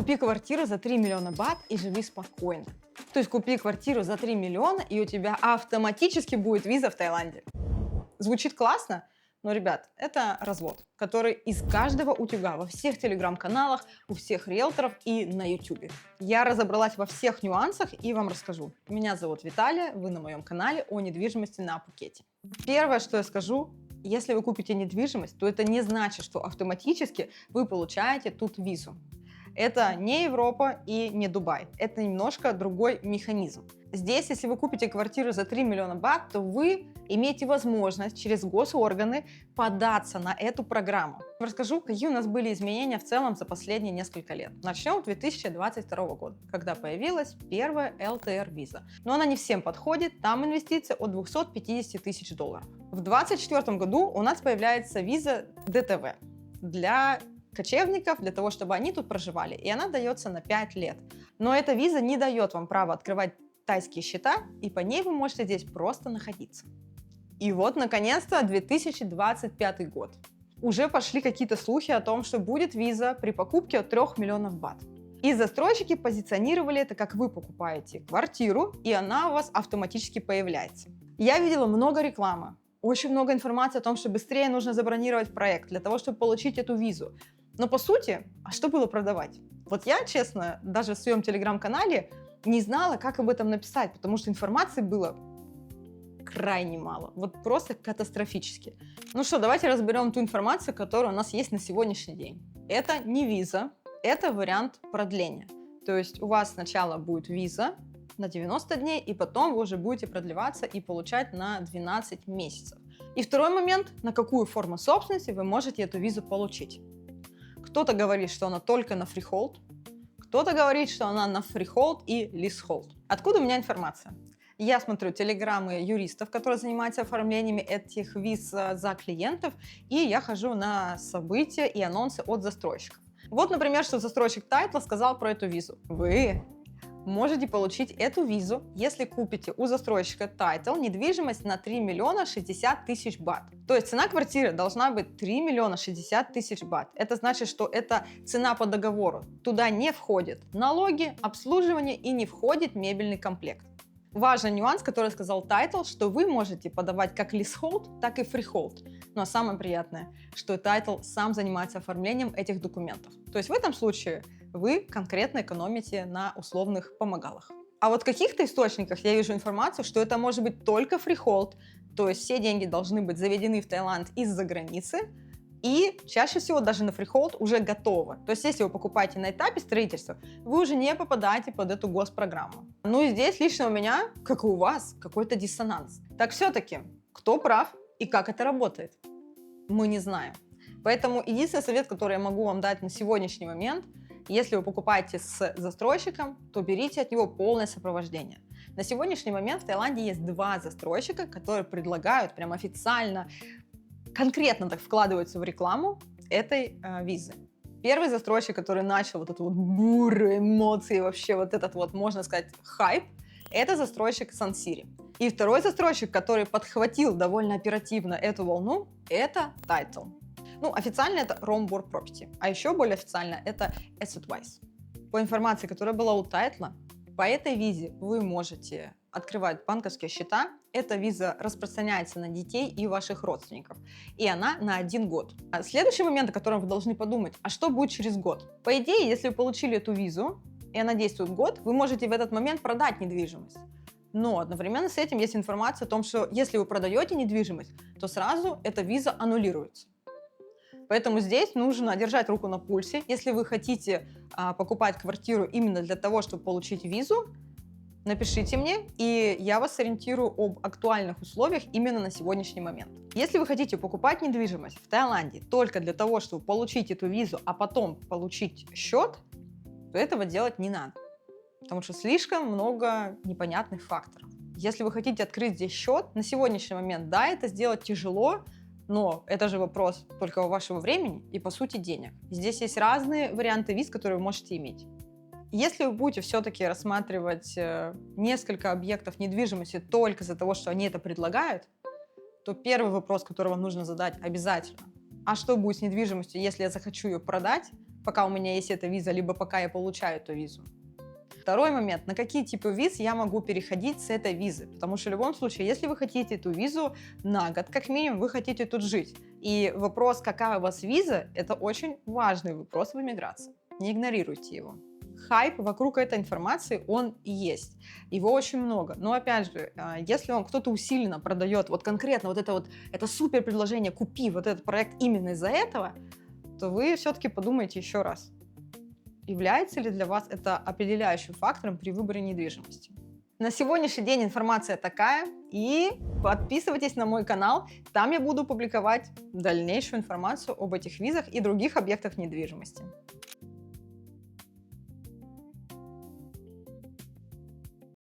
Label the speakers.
Speaker 1: Купи квартиру за 3 миллиона бат и живи спокойно. То есть купи квартиру за 3 миллиона, и у тебя автоматически будет виза в Таиланде. Звучит классно, но, ребят, это развод, который из каждого утюга во всех телеграм-каналах, у всех риэлторов и на ютубе. Я разобралась во всех нюансах и вам расскажу. Меня зовут Виталия, вы на моем канале о недвижимости на Пхукете. Первое, что я скажу, если вы купите недвижимость, то это не значит, что автоматически вы получаете тут визу. Это не Европа и не Дубай. Это немножко другой механизм. Здесь, если вы купите квартиру за 3 миллиона бат, то вы имеете возможность через госорганы податься на эту программу. Расскажу, какие у нас были изменения в целом за последние несколько лет. Начнем с 2022 года, когда появилась первая ЛТР-виза. Но она не всем подходит, там инвестиция от 250 тысяч долларов. В 2024 году у нас появляется виза ДТВ для кочевников, для того, чтобы они тут проживали, и она дается на 5 лет. Но эта виза не дает вам права открывать тайские счета, и по ней вы можете здесь просто находиться. И вот, наконец-то, 2025 год. Уже пошли какие-то слухи о том, что будет виза при покупке от 3 миллионов бат. И застройщики позиционировали это, как вы покупаете квартиру, и она у вас автоматически появляется. Я видела много рекламы, очень много информации о том, что быстрее нужно забронировать проект для того, чтобы получить эту визу. Но по сути, а что было продавать? Вот я, честно, даже в своем телеграм-канале не знала, как об этом написать, потому что информации было крайне мало, вот просто катастрофически. Ну что, давайте разберем ту информацию, которая у нас есть на сегодняшний день. Это не виза, это вариант продления. То есть у вас сначала будет виза на 90 дней, и потом вы уже будете продлеваться и получать на 12 месяцев. И второй момент, на какую форму собственности вы можете эту визу получить. Кто-то говорит, что она только на фрихолд, кто-то говорит, что она на фрихолд и лизхолд. Откуда у меня информация? Я смотрю телеграммы юристов, которые занимаются оформлениями этих виз за клиентов, и я хожу на события и анонсы от застройщиков. Вот, например, что застройщик Тайтла сказал про эту визу. Вы можете получить эту визу, если купите у застройщика Title недвижимость на 3 миллиона 60 тысяч бат. То есть цена квартиры должна быть 3 миллиона 60 тысяч бат. Это значит, что это цена по договору. Туда не входят налоги, обслуживание и не входит мебельный комплект. Важный нюанс, который сказал Title, что вы можете подавать как leasehold, так и freehold. Но самое приятное, что Title сам занимается оформлением этих документов. То есть в этом случае вы конкретно экономите на условных помогалах. А вот в каких-то источниках я вижу информацию, что это может быть только freehold, то есть все деньги должны быть заведены в Таиланд из-за границы, и чаще всего даже на фрихолд уже готово. То есть если вы покупаете на этапе строительства, вы уже не попадаете под эту госпрограмму. Ну и здесь лично у меня, как и у вас, какой-то диссонанс. Так все-таки, кто прав и как это работает? Мы не знаем. Поэтому единственный совет, который я могу вам дать на сегодняшний момент, если вы покупаете с застройщиком, то берите от него полное сопровождение. На сегодняшний момент в Таиланде есть 2 застройщика, которые предлагают прям официально, конкретно так вкладываются в рекламу этой визы. Первый застройщик, который начал вот эту вот бурю эмоций, вообще вот этот вот, можно сказать, хайп, это застройщик Sunsiri. И второй застройщик, который подхватил довольно оперативно эту волну, это Title. Ну, официально это Rombor Property, а еще более официально это AssetWise. По информации, которая была у Title, по этой визе вы можете открывать банковские счета. Эта виза распространяется на детей и ваших родственников, и она на 1 год. А следующий момент, о котором вы должны подумать, а что будет через год? По идее, если вы получили эту визу, и она действует год, вы можете в этот момент продать недвижимость. Но одновременно с этим есть информация о том, что если вы продаете недвижимость, то сразу эта виза аннулируется. Поэтому здесь нужно держать руку на пульсе. Если вы хотите покупать квартиру именно для того, чтобы получить визу, напишите мне, и я вас сориентирую об актуальных условиях именно на сегодняшний момент. Если вы хотите покупать недвижимость в Таиланде только для того, чтобы получить эту визу, а потом получить счет, то этого делать не надо, потому что слишком много непонятных факторов. Если вы хотите открыть здесь счет, на сегодняшний момент, да, это сделать тяжело, но это же вопрос только вашего времени и, по сути, денег. Здесь есть разные варианты виз, которые вы можете иметь. Если вы будете все-таки рассматривать несколько объектов недвижимости только из-за того, что они это предлагают, то первый вопрос, который вам нужно задать обязательно: а что будет с недвижимостью, если я захочу ее продать? пока у меня есть эта виза, либо пока я получаю эту визу. Второй момент, на какие типы виз я могу переходить с этой визы, потому что в любом случае, если вы хотите эту визу на год, как минимум, вы хотите тут жить. И вопрос, какая у вас виза, это очень важный вопрос в иммиграции. Не игнорируйте его. Хайп вокруг этой информации, он и есть. Его очень много. Но опять же, если вам кто-то усиленно продает вот конкретно это супер предложение, купи вот этот проект именно из-за этого, то вы все-таки подумайте еще раз. Является ли для вас это определяющим фактором при выборе недвижимости? На сегодняшний день информация такая, и подписывайтесь на мой канал, там я буду публиковать дальнейшую информацию об этих визах и других объектах недвижимости.